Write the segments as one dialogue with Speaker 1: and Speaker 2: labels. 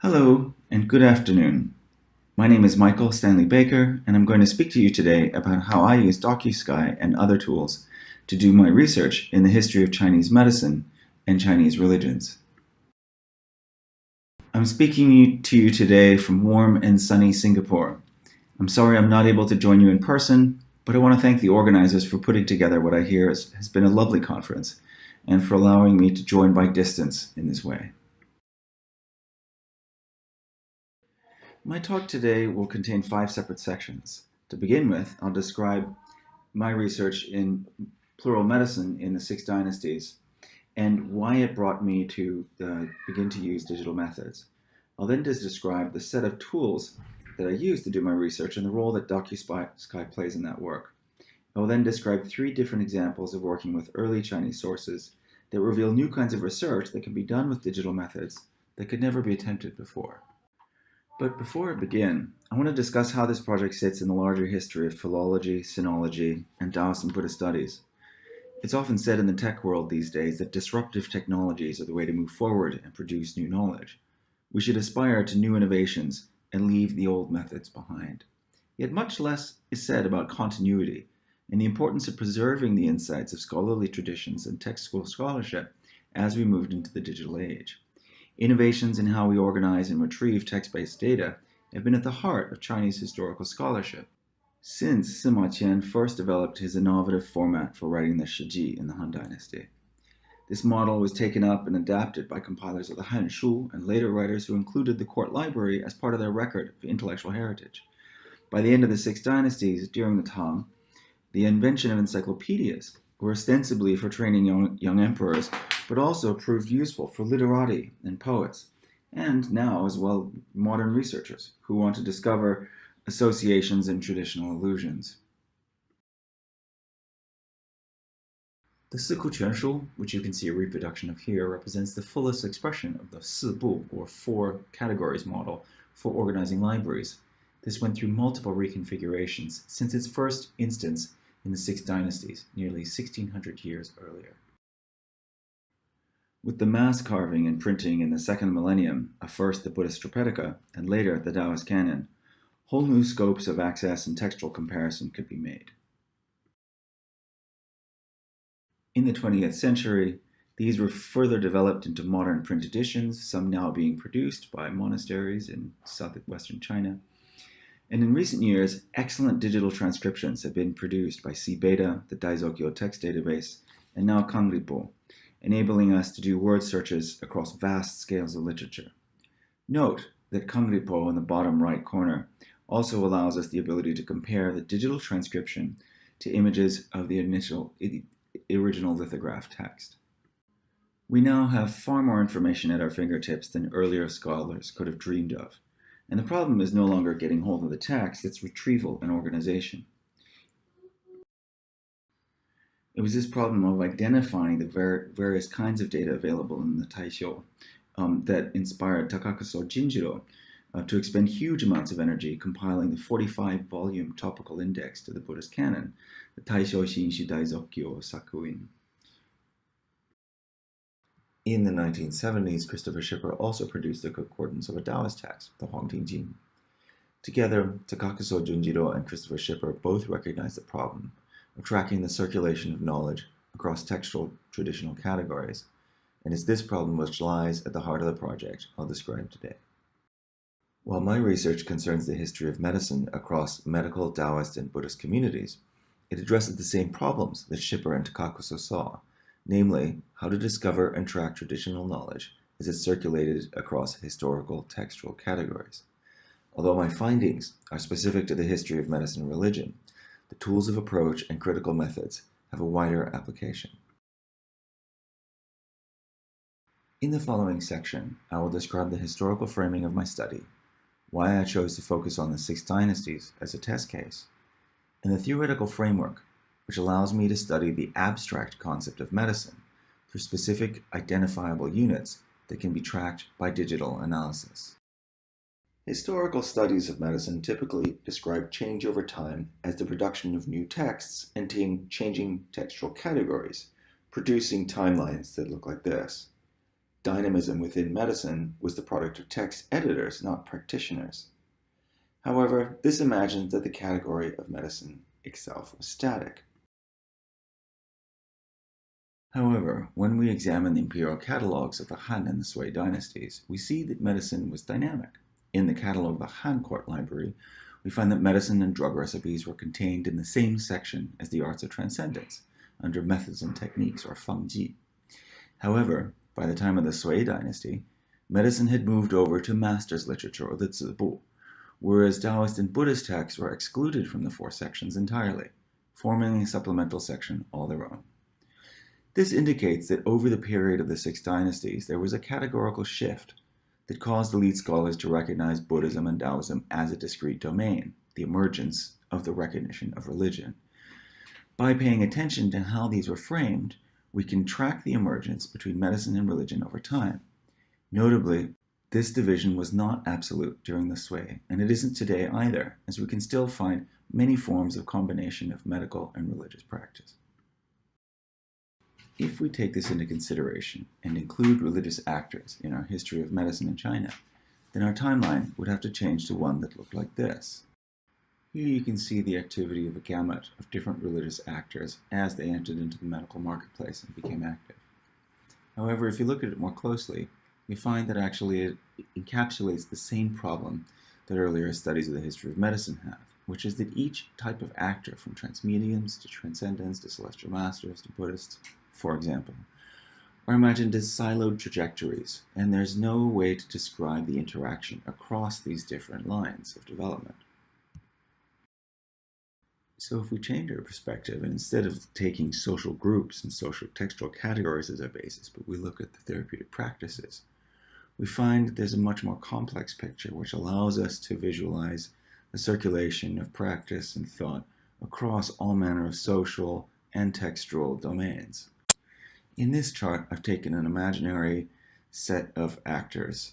Speaker 1: Hello and good afternoon. My name is Michael Stanley-Baker, and I'm going to speak to you today about how I use DocuSky and other tools to do my research in the history of Chinese medicine and Chinese religions. I'm speaking to you today from warm and sunny Singapore. I'm sorry I'm not able to join you in person, but I want to thank the organizers for putting together what I hear has been a lovely conference and for allowing me to join by distance in this way. My talk today will contain 5 separate sections. To begin with, I'll describe my research in plural medicine in the 6 dynasties and why it brought me to begin to use digital methods. I'll then just describe the set of tools that I use to do my research and the role that DocuSky plays in that work. I will then describe 3 different examples of working with early Chinese sources that reveal new kinds of research that can be done with digital methods that could never be attempted before. But before I begin, I want to discuss how this project sits in the larger history of philology, sinology, and Taoist and Buddhist studies. It's often said in the tech world these days that disruptive technologies are the way to move forward and produce new knowledge. We should aspire to new innovations and leave the old methods behind. Yet much less is said about continuity and the importance of preserving the insights of scholarly traditions and textual scholarship as we moved into the digital age. Innovations in how we organize and retrieve text-based data have been at the heart of Chinese historical scholarship since Sima Qian first developed his innovative format for writing the Shiji in the Han Dynasty. This model was taken up and adapted by compilers of the Han Shu and later writers who included the court library as part of their record of intellectual heritage. By the end of the 6 dynasties, during the Tang, the invention of encyclopedias were ostensibly for training young emperors, but also proved useful for literati and poets, and now as well modern researchers who want to discover associations and traditional allusions. The Siku Quanshu, which you can see a reproduction of here, represents the fullest expression of the Si Bu, or 4 categories model, for organizing libraries. This went through multiple reconfigurations since its first instance in the 6 dynasties, nearly 1600 years earlier. With the mass carving and printing in the 2nd millennium of first the Buddhist Tripitaka and later the Taoist canon, whole new scopes of access and textual comparison could be made. In the 20th century, these were further developed into modern print editions, some now being produced by monasteries in southwestern China. And in recent years, excellent digital transcriptions have been produced by C-Beta, the Daizokyo text database, and now Kangripo, enabling us to do word searches across vast scales of literature. Note that Kangripo in the bottom right corner also allows us the ability to compare the digital transcription to images of the original lithograph text. We now have far more information at our fingertips than earlier scholars could have dreamed of. And the problem is no longer getting hold of the text, it's retrieval and organization. It was this problem of identifying the various kinds of data available in the Taisho that inspired Takakuso Jinjiro to expend huge amounts of energy compiling the 45-volume topical index to the Buddhist canon, the Taisho Shinshu Daizokyo Sakuin. In the 1970s, Christopher Schipper also produced a concordance of a Taoist text, the Huangtingjing. Together, Takakuso Junjiro and Christopher Schipper both recognized the problem of tracking the circulation of knowledge across textual traditional categories, and it's this problem which lies at the heart of the project I'll describe today. While my research concerns the history of medicine across medical, Taoist, and Buddhist communities, it addresses the same problems that Schipper and Takakuso saw, namely, how to discover and track traditional knowledge as it circulated across historical textual categories. Although my findings are specific to the history of medicine and religion, the tools of approach and critical methods have a wider application. In the following section, I will describe the historical framing of my study, why I chose to focus on the 6 dynasties as a test case, and the theoretical framework which allows me to study the abstract concept of medicine through specific identifiable units that can be tracked by digital analysis. Historical studies of medicine typically describe change over time as the production of new texts and changing textual categories, producing timelines that look like this. Dynamism within medicine was the product of text editors, not practitioners. However, this imagines that the category of medicine itself was static. However, when we examine the imperial catalogues of the Han and the Sui dynasties, we see that medicine was dynamic. In the catalogue of the Han court library, we find that medicine and drug recipes were contained in the same section as the arts of transcendence, under methods and techniques, or fengji. However, by the time of the Sui dynasty, medicine had moved over to master's literature, or the zibu, whereas Taoist and Buddhist texts were excluded from the four sections entirely, forming a supplemental section all their own. This indicates that over the period of the six dynasties, there was a categorical shift that caused elite scholars to recognize Buddhism and Taoism as a discrete domain, the emergence of the recognition of religion. By paying attention to how these were framed, we can track the emergence between medicine and religion over time. Notably, this division was not absolute during the Sui, and it isn't today either, as we can still find many forms of combination of medical and religious practice. If we take this into consideration and include religious actors in our history of medicine in China, then our timeline would have to change to one that looked like this. Here you can see the activity of a gamut of different religious actors as they entered into the medical marketplace and became active. However, if you look at it more closely, you find that actually it encapsulates the same problem that earlier studies of the history of medicine have, which is that each type of actor, from transmediums to transcendents to celestial masters to Buddhists, for example, are imagined as siloed trajectories, and there's no way to describe the interaction across these different lines of development. So if we change our perspective, and instead of taking social groups and social textual categories as our basis, but we look at the therapeutic practices, we find that there's a much more complex picture which allows us to visualize the circulation of practice and thought across all manner of social and textual domains. In this chart, I've taken an imaginary set of actors.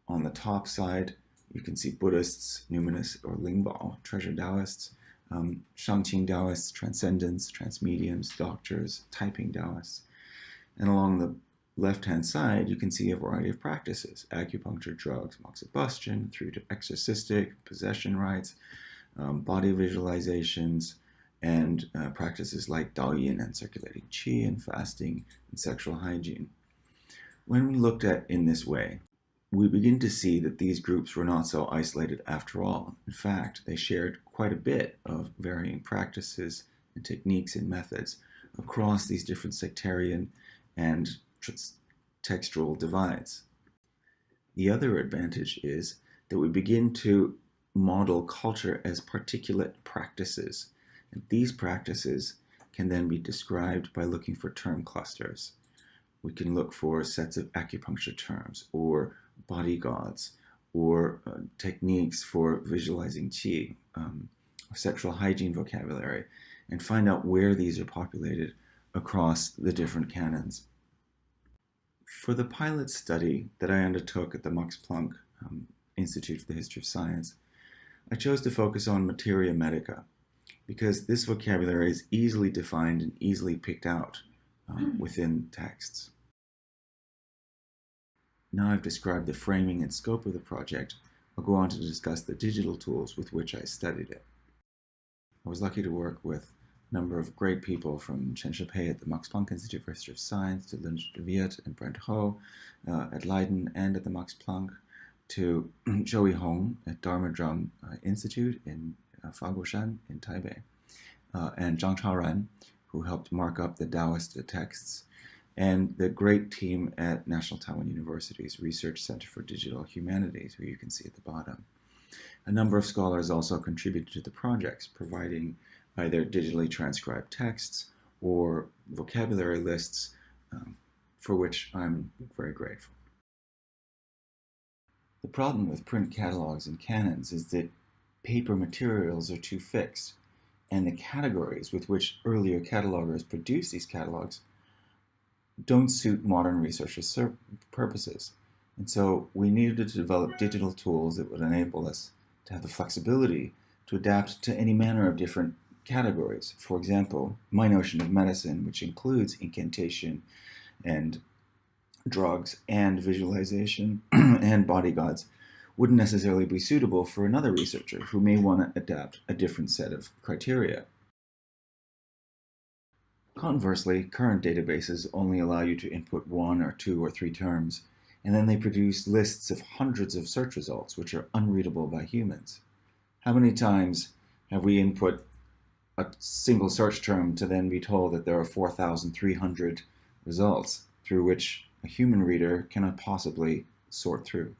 Speaker 1: On the top side, you can see Buddhists, numinous or Lingbao, treasure Taoists, Shangqing Taoists, transcendents, transmediums, doctors, typing Taoists. And along the left-hand side, you can see a variety of practices: acupuncture, drugs, moxibustion, through to exorcistic, possession rites, body visualizations, and practices like Daoyin and circulating qi and fasting and sexual hygiene. When we looked at in this way, we begin to see that these groups were not so isolated after all. In fact, they shared quite a bit of varying practices and techniques and methods across these different sectarian and textual divides. The other advantage is that we begin to model culture as particulate practices, and these practices can then be described by looking for term clusters. We can look for sets of acupuncture terms, or body gods, or techniques for visualizing qi, or sexual hygiene vocabulary, and find out where these are populated across the different canons. For the pilot study that I undertook at the Max Planck Institute for the History of Science, I chose to focus on materia medica, because this vocabulary is easily defined and easily picked out within texts. Now I've described the framing and scope of the project, I'll go on to discuss the digital tools with which I studied it. I was lucky to work with a number of great people, from Chen Shipei at the Max Planck Institute for History of Science, to Lin de Viet and Brent Ho at Leiden and at the Max Planck, to Joey Hong at Dharma Drum Institute in Fagoshan in Taipei, and Zhang Chaoran, who helped mark up the Taoist texts, and the great team at National Taiwan University's Research Center for Digital Humanities, who you can see at the bottom. A number of scholars also contributed to the projects, providing either digitally transcribed texts or vocabulary lists, for which I'm very grateful. The problem with print catalogs and canons is that paper materials are too fixed, and the categories with which earlier catalogers produced these catalogs don't suit modern researchers' purposes. And so we needed to develop digital tools that would enable us to have the flexibility to adapt to any manner of different categories. For example, my notion of medicine, which includes incantation and drugs and visualization and bodyguards wouldn't necessarily be suitable for another researcher who may want to adapt a different set of criteria. Conversely, current databases only allow you to input 1 or 2 or 3 terms, and then they produce lists of hundreds of search results which are unreadable by humans. How many times have we input a single search term to then be told that there are 4,300 results through which a human reader cannot possibly sort through?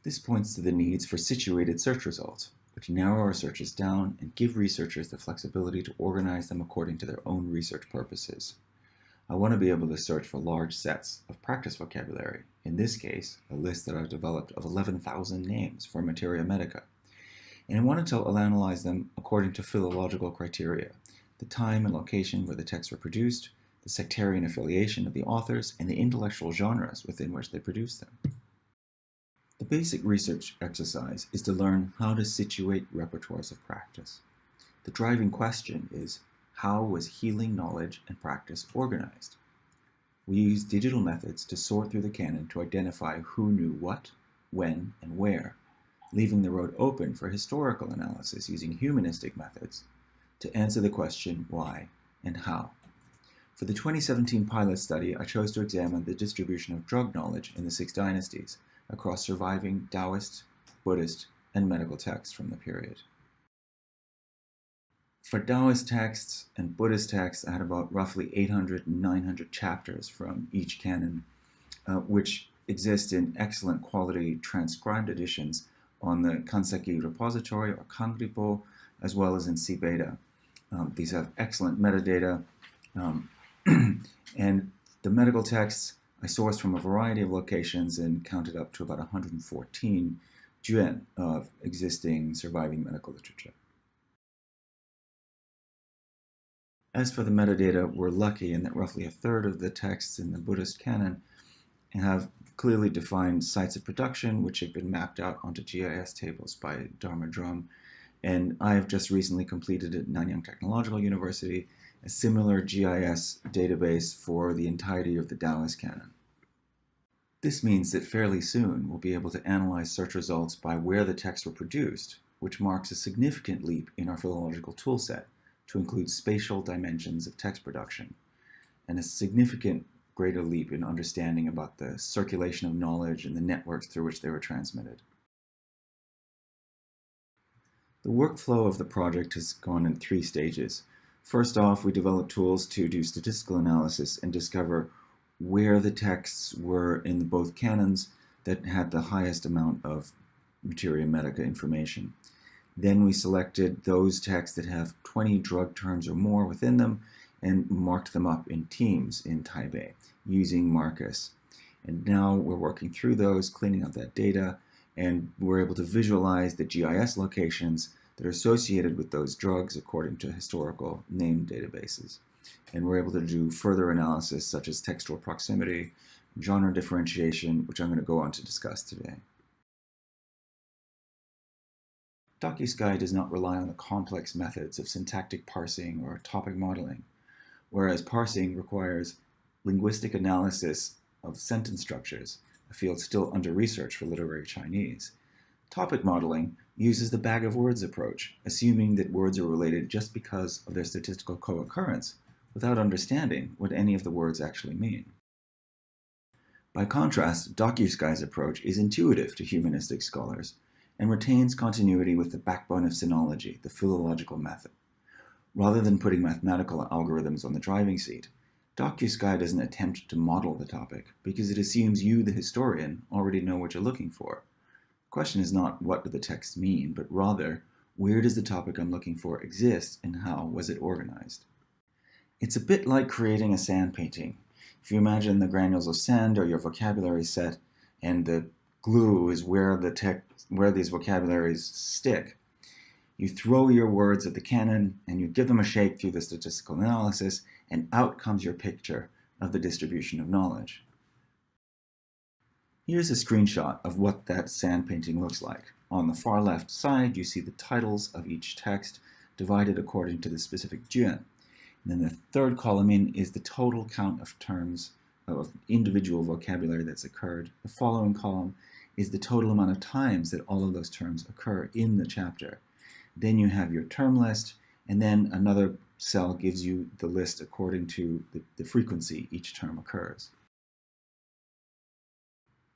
Speaker 1: This points to the needs for situated search results, which narrow our searches down and give researchers the flexibility to organize them according to their own research purposes. I want to be able to search for large sets of practice vocabulary, in this case, a list that I've developed of 11,000 names for materia medica, and I want to analyze them according to philological criteria, the time and location where the texts were produced, the sectarian affiliation of the authors, and the intellectual genres within which they produced them. The basic research exercise is to learn how to situate repertoires of practice. The driving question is, how was healing knowledge and practice organized? We use digital methods to sort through the canon to identify who knew what, when, and where, leaving the road open for historical analysis using humanistic methods to answer the question why and how. For the 2017 pilot study, I chose to examine the distribution of drug knowledge in the 6 dynasties across surviving Taoist, Buddhist, and medical texts from the period. For Taoist texts and Buddhist texts, I had about roughly 800 and 900 chapters from each canon, which exist in excellent quality transcribed editions on the Kanseki repository or Kangripo, as well as in CBeta. These have excellent metadata, and the medical texts I sourced from a variety of locations and counted up to about 114 juan of existing surviving medical literature. As for the metadata, we're lucky in that roughly a third of the texts in the Buddhist canon have clearly defined sites of production, which have been mapped out onto GIS tables by Dharma Drum. And I have just recently completed at Nanyang Technological University a similar GIS database for the entirety of the Taoist canon. This means that fairly soon we'll be able to analyze search results by where the texts were produced, which marks a significant leap in our philological toolset to include spatial dimensions of text production, and a significant greater leap in understanding about the circulation of knowledge and the networks through which they were transmitted. The workflow of the project has gone in 3 stages. First off, we developed tools to do statistical analysis and discover where the texts were in both canons that had the highest amount of materia medica information. Then we selected those texts that have 20 drug terms or more within them and marked them up in teams in Taipei using Marcus. And now we're working through those, cleaning up that data, and we're able to visualize the GIS locations that are associated with those drugs according to historical name databases. And we're able to do further analysis such as textual proximity, genre differentiation, which I'm going to go on to discuss today. DocuSky does not rely on the complex methods of syntactic parsing or topic modeling, whereas parsing requires linguistic analysis of sentence structures, a field still under research for literary Chinese. Topic modeling uses the bag of words approach, assuming that words are related just because of their statistical co-occurrence, without understanding what any of the words actually mean. By contrast, DocuSky's approach is intuitive to humanistic scholars and retains continuity with the backbone of sinology, the philological method. Rather than putting mathematical algorithms on the driving seat, DocuSky doesn't attempt to model the topic because it assumes you, the historian, already know what you're looking for. The question is not what do the texts mean, but rather, where does the topic I'm looking for exist and how was it organized? It's a bit like creating a sand painting. If you imagine the granules of sand are your vocabulary set and the glue is where these vocabularies stick, you throw your words at the cannon and you give them a shake through the statistical analysis, and out comes your picture of the distribution of knowledge. Here's a screenshot of what that sand painting looks like. On the far left side, you see the titles of each text divided according to the specific juan. And then the third column in is the total count of terms of individual vocabulary that's occurred. The following column is the total amount of times that all of those terms occur in the chapter. Then you have your term list, and then another cell gives you the list according to the frequency each term occurs.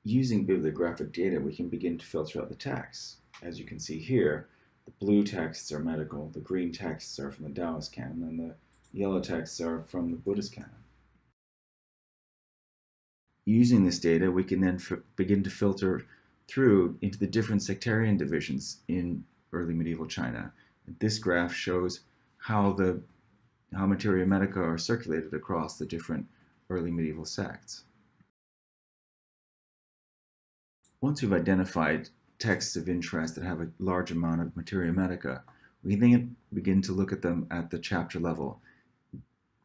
Speaker 1: Using bibliographic data, we can begin to filter out the texts. As you can see here, the blue texts are medical, the green texts are from the Taoist canon, and the yellow texts are from the Buddhist canon. Using this data, we can then begin to filter through into the different sectarian divisions in early medieval China. This graph shows how materia medica are circulated across the different early medieval sects. Once we've identified texts of interest that have a large amount of materia medica, we then begin to look at them at the chapter level,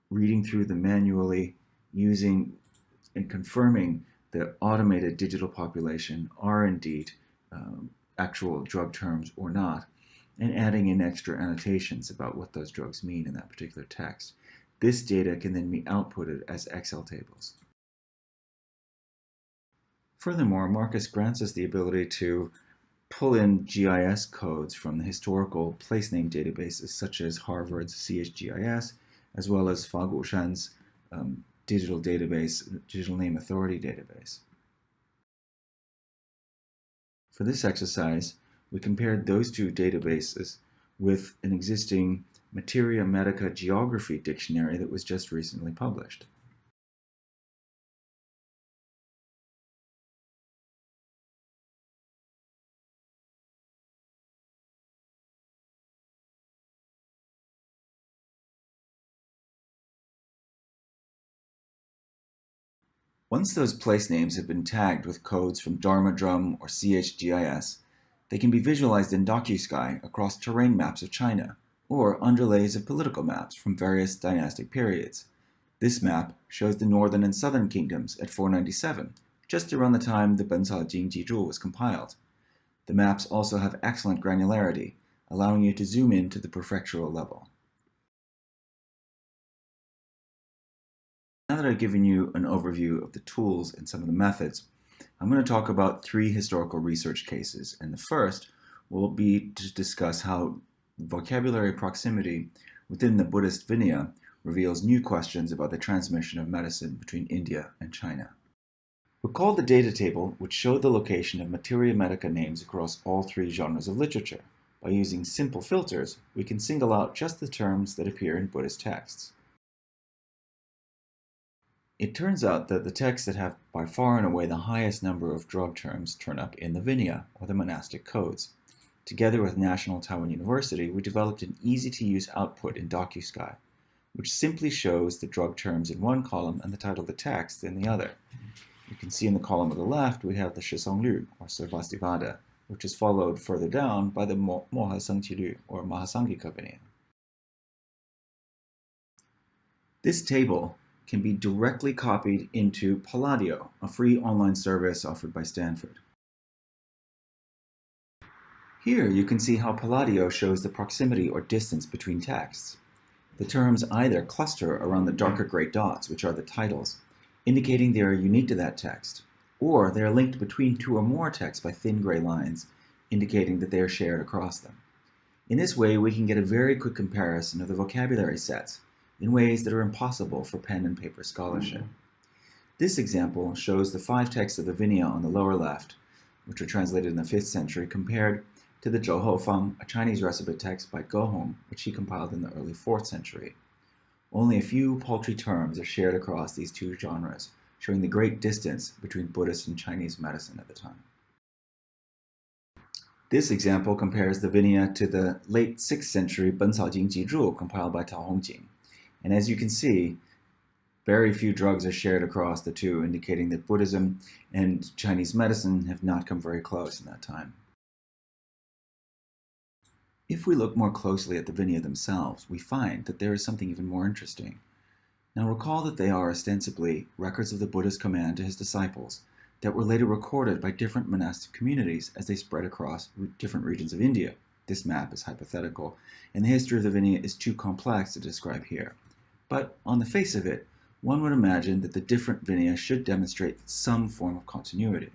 Speaker 1: reading through them manually, using and confirming that automated digital population are indeed actual drug terms or not, and adding in extra annotations about what those drugs mean in that particular text. This data can then be outputted as Excel tables. Furthermore, Marcus grants us the ability to pull in GIS codes from the historical place name databases such as Harvard's CHGIS, as well as Fa Guoshan's digital name authority database. For this exercise, we compared those two databases with an existing materia medica geography dictionary that was just recently published. Once those place names have been tagged with codes from Dharma Drum or CHGIS, they can be visualized in DocuSky across terrain maps of China, or underlays of political maps from various dynastic periods. This map shows the northern and southern kingdoms at 497, just around the time the Bencao Jing Jizhu was compiled. The maps also have excellent granularity, allowing you to zoom in to the prefectural level. Now that I've given you an overview of the tools and some of the methods, I'm going to talk about 3 historical research cases, and the first will be to discuss how vocabulary proximity within the Buddhist Vinaya reveals new questions about the transmission of medicine between India and China. Recall the data table which showed the location of materia medica names across all 3 genres of literature. By using simple filters, we can single out just the terms that appear in Buddhist texts. It turns out that the texts that have by far and away the highest number of drug terms turn up in the Vinaya, or the monastic codes. Together with National Taiwan University, we developed an easy-to-use output in DocuSky, which simply shows the drug terms in one column and the title of the text in the other. You can see in the column on the left we have the Shisonglu, or Sarvastivada, which is followed further down by the Mohasangqilu, or Mahasangika Vinaya. This table can be directly copied into Palladio, a free online service offered by Stanford. Here you can see how Palladio shows the proximity or distance between texts. The terms either cluster around the darker gray dots, which are the titles, indicating they are unique to that text, or they are linked between 2 or more texts by thin gray lines, indicating that they are shared across them. In this way, we can get a very quick comparison of the vocabulary sets in ways that are impossible for pen and paper scholarship. This example shows the 5 texts of the Vinaya on the lower left, which were translated in the 5th century, compared to the Zhou Hou Fang, a Chinese recipe text by Go Hong, which he compiled in the early 4th century. Only a few paltry terms are shared across these 2 genres, showing the great distance between Buddhist and Chinese medicine at the time. This example compares the Vinaya to the late 6th century Bencao Jing Jizhu compiled by Tao Hongjing. And as you can see, very few drugs are shared across the 2, indicating that Buddhism and Chinese medicine have not come very close in that time. If we look more closely at the Vinaya themselves, we find that there is something even more interesting. Now recall that they are ostensibly records of the Buddha's command to his disciples that were later recorded by different monastic communities as they spread across different regions of India. This map is hypothetical, and the history of the Vinaya is too complex to describe here. But on the face of it, one would imagine that the different vinaya should demonstrate some form of continuity.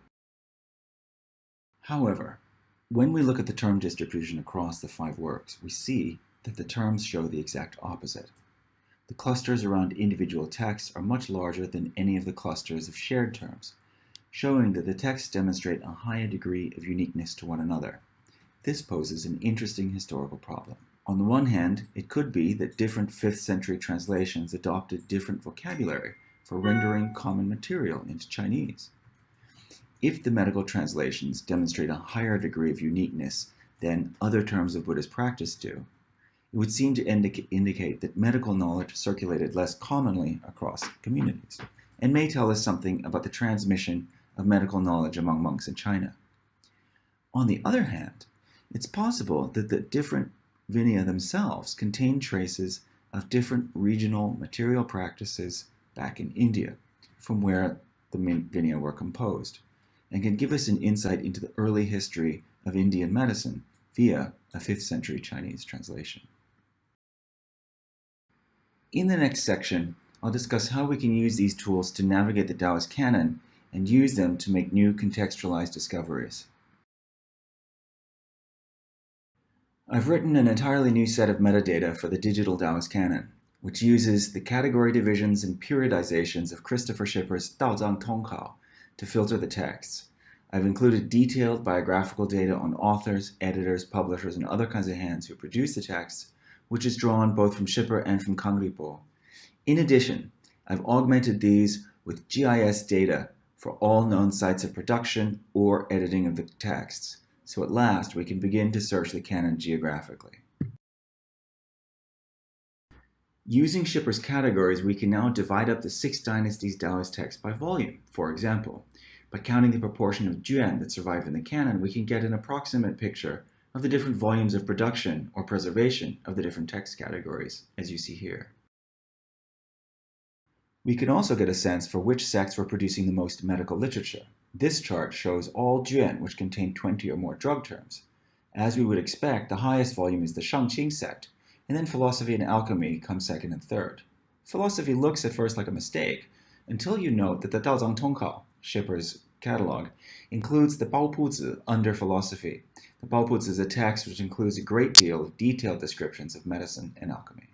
Speaker 1: However, when we look at the term distribution across the 5 works, we see that the terms show the exact opposite. The clusters around individual texts are much larger than any of the clusters of shared terms, showing that the texts demonstrate a higher degree of uniqueness to one another. This poses an interesting historical problem. On the one hand, it could be that different 5th century translations adopted different vocabulary for rendering common material into Chinese. If the medical translations demonstrate a higher degree of uniqueness than other terms of Buddhist practice do, it would seem to indicate that medical knowledge circulated less commonly across communities, and may tell us something about the transmission of medical knowledge among monks in China. On the other hand, it's possible that the different vinaya themselves contain traces of different regional material practices back in India, from where the vinaya were composed, and can give us an insight into the early history of Indian medicine via a 5th century Chinese translation. In the next section, I'll discuss how we can use these tools to navigate the Taoist canon and use them to make new contextualized discoveries. I've written an entirely new set of metadata for the digital Taoist canon, which uses the category divisions and periodizations of Christopher Schipper's Daozang Tongkao to filter the texts. I've included detailed biographical data on authors, editors, publishers, and other kinds of hands who produce the texts, which is drawn both from Schipper and from Kangripo. In addition, I've augmented these with GIS data for all known sites of production or editing of the texts, so at last we can begin to search the canon geographically. Using Schipper's categories, we can now divide up the 6 dynasties Taoist text by volume. For example, by counting the proportion of juan that survive in the canon, we can get an approximate picture of the different volumes of production or preservation of the different text categories, as you see here. We can also get a sense for which sects were producing the most medical literature. This chart shows all juan which contain 20 or more drug terms. As we would expect, the highest volume is the Shangqing sect, and then philosophy and alchemy come second and third. Philosophy looks at first like a mistake, until you note that the Daozang Tongkao, Schipper's catalog, includes the Baopuzi under philosophy. The Baopuzi is a text which includes a great deal of detailed descriptions of medicine and alchemy.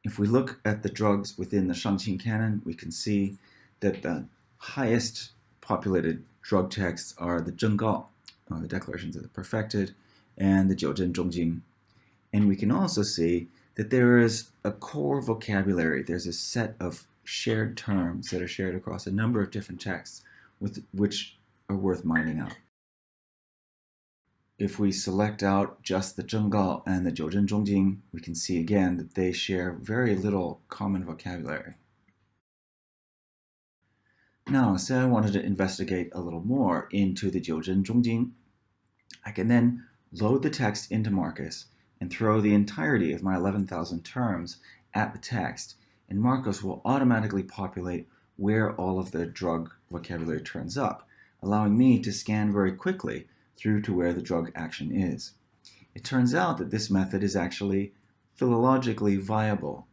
Speaker 1: If we look at the drugs within the Shangqing canon, we can see that the highest populated drug texts are the Zhenggao, the Declarations of the Perfected, and the Jiuzhen Zhongjing. And we can also see that there is a core vocabulary. There's a set of shared terms that are shared across a number of different texts, which are worth mining out. If we select out just the Zhenggao and the Jiuzhen Zhongjing, we can see again that they share very little common vocabulary. Now, say I wanted to investigate a little more into the Jiuzhen Zhongjing, I can then load the text into Marcus and throw the entirety of my 11,000 terms at the text, and Marcus will automatically populate where all of the drug vocabulary turns up, allowing me to scan very quickly through to where the drug action is. It turns out that this method is actually philologically viable.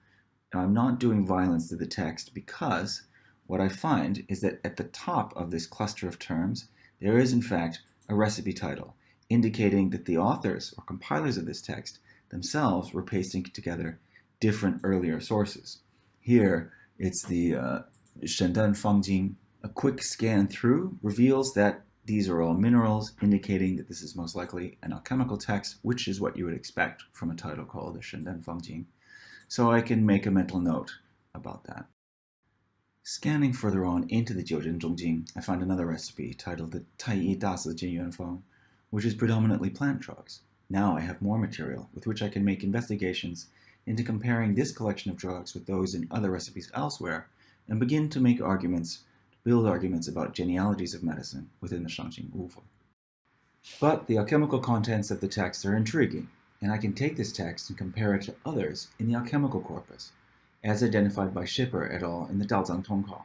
Speaker 1: Now, I'm not doing violence to the text because what I find is that at the top of this cluster of terms, there is in fact a recipe title, indicating that the authors or compilers of this text themselves were pasting together different earlier sources. Here, it's the Shendan Fangjing. A quick scan through reveals that these are all minerals, indicating that this is most likely an alchemical text, which is what you would expect from a title called the Shendan Fangjing. So I can make a mental note about that. Scanning further on into the Jiuzhen Zhongjing, I find another recipe titled the Taiyi Dasi Jinyuan Feng, which is predominantly plant drugs. Now I have more material with which I can make investigations into comparing this collection of drugs with those in other recipes elsewhere, and begin to make arguments, build arguments about genealogies of medicine within the Shangqing Wufu. But the alchemical contents of the text are intriguing, and I can take this text and compare it to others in the alchemical corpus, as identified by Schipper et al. In the Daozang Tongkao.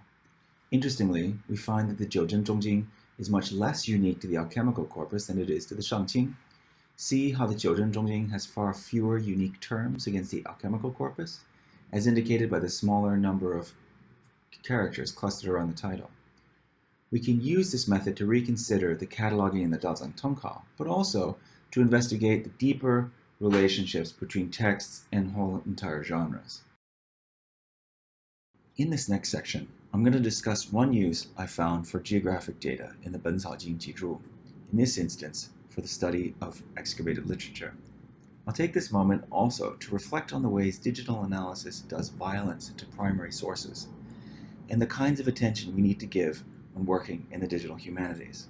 Speaker 1: Interestingly, we find that the Jiuzhen Zhongjing is much less unique to the alchemical corpus than it is to the Shangqing. See how the Jiuzhen Zhongjing has far fewer unique terms against the alchemical corpus, as indicated by the smaller number of characters clustered around the title. We can use this method to reconsider the cataloging in the Dazang Tongkao, but also to investigate the deeper relationships between texts and whole entire genres. In this next section, I'm going to discuss one use I found for geographic data in the Bencao Jing Jizhu, in this instance for the study of excavated literature. I'll take this moment also to reflect on the ways digital analysis does violence to primary sources, and the kinds of attention we need to give when working in the digital humanities.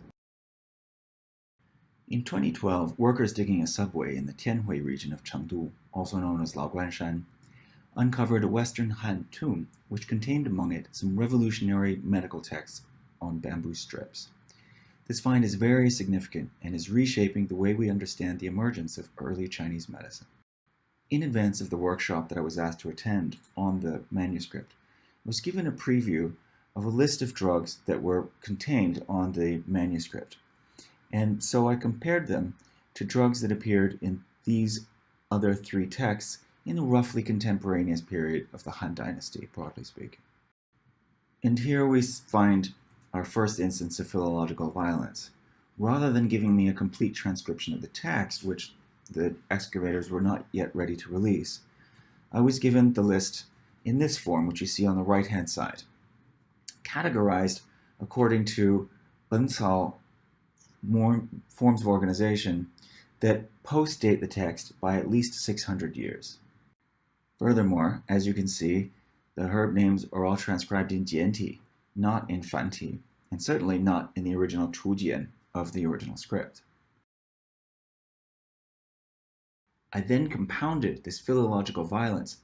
Speaker 1: In 2012, workers digging a subway in the Tianhui region of Chengdu, also known as Laoguanshan, uncovered a Western Han tomb which contained among it some revolutionary medical texts on bamboo strips. This find is very significant and is reshaping the way we understand the emergence of early Chinese medicine. In advance of the workshop that I was asked to attend on the manuscript, I was given a preview of a list of drugs that were contained on the manuscript. And so I compared them to drugs that appeared in these other three texts in a roughly contemporaneous period of the Han Dynasty, broadly speaking. And here we find our first instance of philological violence. Rather than giving me a complete transcription of the text, which the excavators were not yet ready to release, I was given the list in this form, which you see on the right-hand side, categorized according to Bencao forms of organization that post-date the text by at least 600 years. Furthermore, as you can see, the herb names are all transcribed in Jianti, not in Fanti, and certainly not in the original Chujian of the original script. I then compounded this philological violence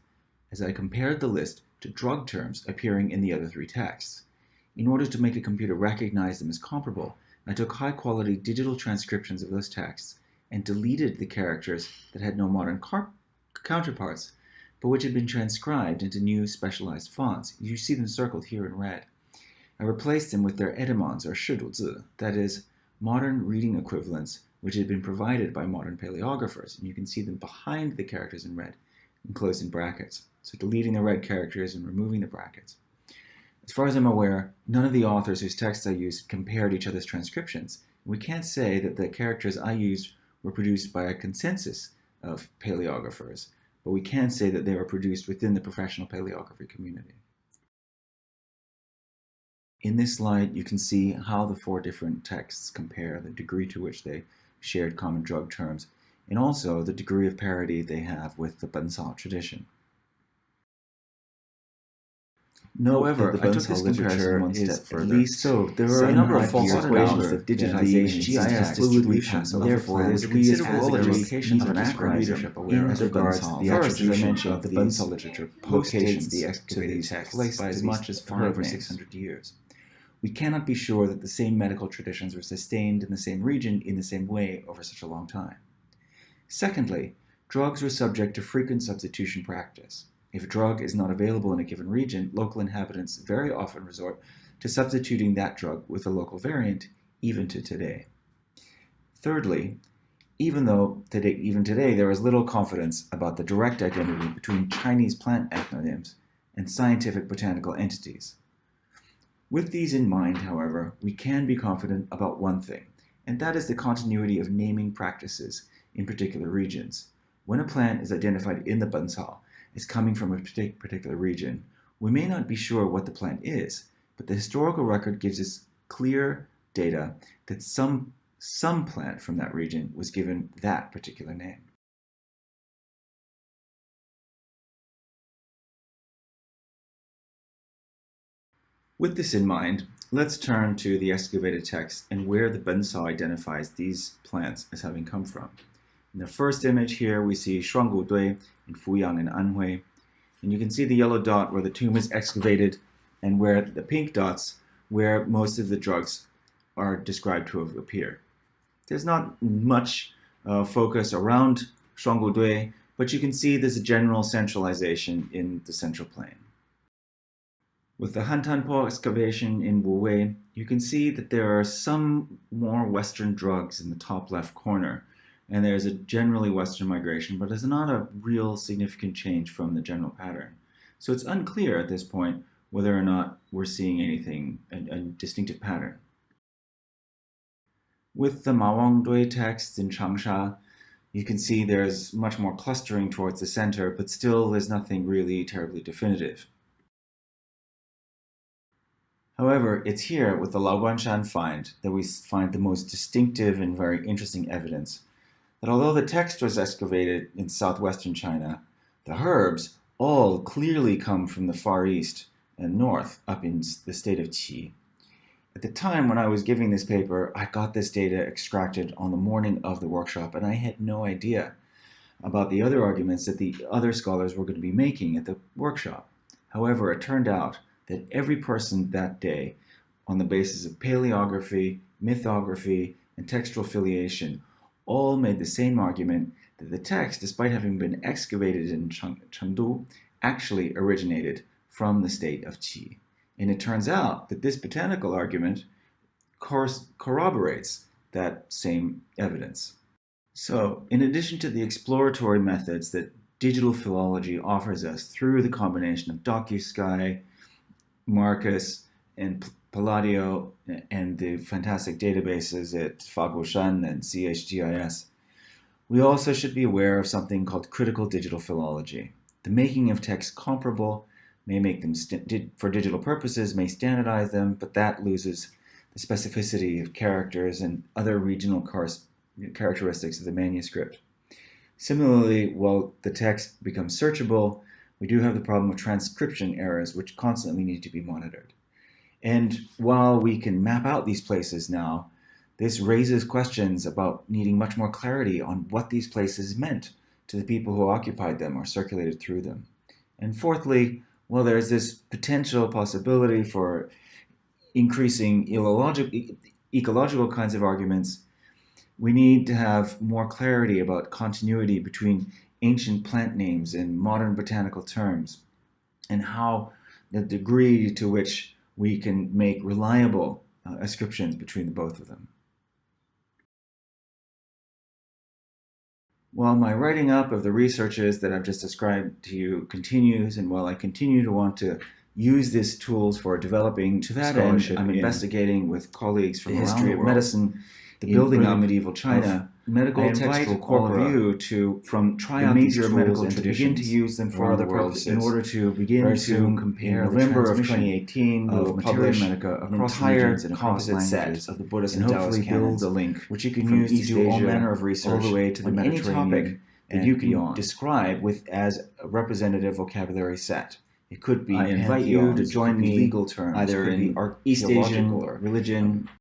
Speaker 1: as I compared the list to drug terms appearing in the other three texts. In order to make a computer recognize them as comparable, I took high-quality digital transcriptions of those texts and deleted the characters that had no modern counterparts, but which had been transcribed into new specialized fonts. You see them circled here in red. I replaced them with their etymons, or 视读字, that is, modern reading equivalents which had been provided by modern paleographers, and you can see them behind the characters in red, enclosed in brackets. So deleting the red characters and removing the brackets. As far as I'm aware, none of the authors whose texts I used compared each other's transcriptions. We can't say that the characters I used were produced by a consensus of paleographers, but we can say that they were produced within the professional paleography community. In this slide, you can see how the four different texts compare, the degree to which they shared common drug terms, and also the degree of parity they have with the Bencao tradition. However, I took this comparison one step further. So there are a number of false equations that digitization, GIS, fluid repass, and therefore there's considerable locations of leadership aware as regards the attribution of the Bencao literature post-dates the excavated text by as much as 5 or 600 years. We cannot be sure that the same medical traditions were sustained in the same region in the same way over such a long time. Secondly, drugs were subject to frequent substitution practice. If a drug is not available in a given region, local inhabitants very often resort to substituting that drug with a local variant, even to today. Thirdly, even today there is little confidence about the direct identity between Chinese plant ethnonyms and scientific botanical entities. With these in mind, however, we can be confident about one thing, and that is the continuity of naming practices in particular regions. When a plant is identified in the Bencao as coming from a particular region, we may not be sure what the plant is, but the historical record gives us clear data that some plant from that region was given that particular name. With this in mind, let's turn to the excavated text and where the Bencao identifies these plants as having come from. In the first image here, we see Shuanggudui in Fuyang and Anhui, and you can see the yellow dot where the tomb is excavated and where the pink dots where most of the drugs are described to have appeared. There's not much focus around Shuanggudui, but you can see there's a general centralization in the central plain. With the Hantanpo excavation in Wuwei, you can see that there are some more Western drugs in the top left corner, and there's a generally Western migration, but there's not a real significant change from the general pattern. So it's unclear at this point whether or not we're seeing anything, a distinctive pattern. With the Mawangdui texts in Changsha, you can see there's much more clustering towards the center, but still there's nothing really terribly definitive. However, it's here with the Laoguanshan find that we find the most distinctive and very interesting evidence that although the text was excavated in southwestern China, the herbs all clearly come from the Far East and north up in the state of Qi. At the time when I was giving this paper, I got this data extracted on the morning of the workshop, and I had no idea about the other arguments that the other scholars were going to be making at the workshop. However, it turned out that every person that day, on the basis of paleography, mythography, and textual filiation, all made the same argument that the text, despite having been excavated in Chengdu, actually originated from the state of Qi. And it turns out that this botanical argument corroborates that same evidence. So, in addition to the exploratory methods that digital philology offers us through the combination of DocuSky, Marcus, and Palladio, and the fantastic databases at Faguoshan and CHGIS, we also should be aware of something called critical digital philology. The making of texts comparable may make them, for digital purposes, may standardize them, but that loses the specificity of characters and other regional characteristics of the manuscript. Similarly, while the text becomes searchable, we do have the problem of transcription errors, which constantly need to be monitored. And while we can map out these places now, this raises questions about needing much more clarity on what these places meant to the people who occupied them or circulated through them. And fourthly, well, there's this potential possibility for increasing ecological kinds of arguments. We need to have more clarity about continuity between ancient plant names and modern botanical terms, and how the degree to which we can make reliable ascriptions between the both of them. While my writing up of the researches that I've just described to you continues, and while I continue to want to use these tools for developing scholarship, I'm investigating with colleagues from the history of medicine, the building up medieval China, medical textual corpora to try out these tools and to begin to use them for other purposes. In order to begin to compare in November of 2018, we'll publish an entire composite set of the Buddhist and Taoist canons, build a link which you can use to do all manner of research all the way to the Mediterranean, any topic that you can describe with as a representative vocabulary set. It could be I invite you to join me legal terms, either in East Asian or religion,